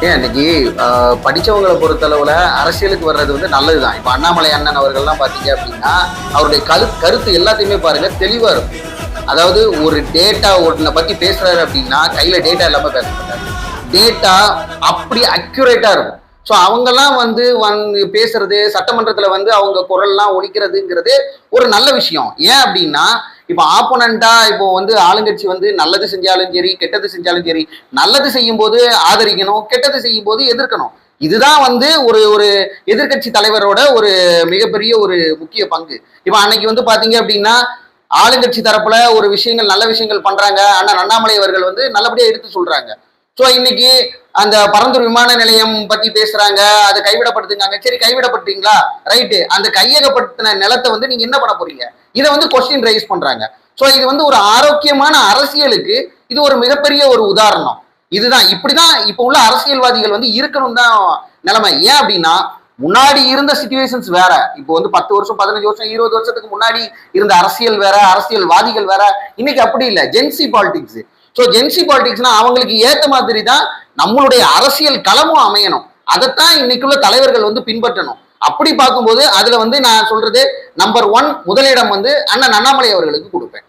ஏன் இன்னைக்கு படிச்சவங்களை பொறுத்தளவுல அரசியலுக்கு வர்றது வந்து நல்லதுதான். இப்ப அண்ணாமலை அண்ணன் அவர்கள்லாம் பாத்தீங்க அப்படின்னா அவருடைய கருத்து எல்லாத்தையுமே பாருங்க தெளிவா இருக்கும். அதாவது ஒரு டேட்டா ஒன்றை பத்தி பேசுறாரு அப்படின்னா கையில டேட்டா இல்லாம பேச மாட்டாரு. டேட்டா அப்படி அக்யூரேட்டா இருக்கும். ஸோ அவங்கெல்லாம் பேசுறது சட்டமன்றத்துல அவங்க குரல்லாம் ஒலிக்கிறதுங்கிறது ஒரு நல்ல விஷயம். ஏன் அப்படின்னா இப்போ ஆப்போனண்டா இப்போ ஆளுங்கட்சி நல்லது செஞ்சாலும் சரி கெட்டது செஞ்சாலும் சரி, நல்லது செய்யும் போது ஆதரிக்கணும், கெட்டது செய்யும் போது எதிர்க்கணும். இதுதான் ஒரு ஒரு எதிர்கட்சி தலைவரோட ஒரு மிகப்பெரிய ஒரு முக்கிய பங்கு. இப்போ அன்னைக்கு பாத்தீங்க அப்படின்னா ஆளுங்கட்சி தரப்புல ஒரு விஷயங்கள் நல்ல விஷயங்கள் பண்றாங்க, அண்ணன் அண்ணாமலை அவர்கள் நல்லபடியா எடுத்து சொல்றாங்க. ஸோ இன்னைக்கு அந்த பரந்தூர் விமான நிலையம் பத்தி பேசுறாங்க, அது கைவிடப்படுத்துங்க. சரி, கைவிடப்பட்டீங்களா, ரைட்டு. அந்த கையகப்படுத்தின நிலத்தை நீங்க என்ன பண்ண போறீங்க, இதை கொஸ்டின் ரைஸ் பண்றாங்க. ஸோ இது ஒரு ஆரோக்கியமான அரசியலுக்கு இது ஒரு மிகப்பெரிய ஒரு உதாரணம். இதுதான் இப்படிதான் இப்ப உள்ள அரசியல்வாதிகள் இருக்கணும் தான் நிலைமை. ஏன் அப்படின்னா முன்னாடி இருந்த சிச்சுவேஷன்ஸ் வேற. இப்போ 10 வருஷம் 15 வருஷம் 20 வருஷத்துக்கு முன்னாடி இருந்த அரசியல் வேற, அரசியல்வாதிகள் வேற. இன்னைக்கு அப்படி இல்லை, ஜென்சி பாலிடிக்ஸ். ஸோ ஜென்சி பாலிடிக்ஸ்னா அவங்களுக்கு ஏத்த மாதிரி தான் நம்மளுடைய அரசியல் களமும் அமையணும். அதைத்தான் இன்னைக்குள்ள தலைவர்கள் பின்பற்றணும். அப்படி பார்க்கும்போது அதுல நான் சொல்றது நம்பர் 1 முதலிடம் அண்ணன் அண்ணாமலை அவர்களுக்கு கொடுப்பேன்.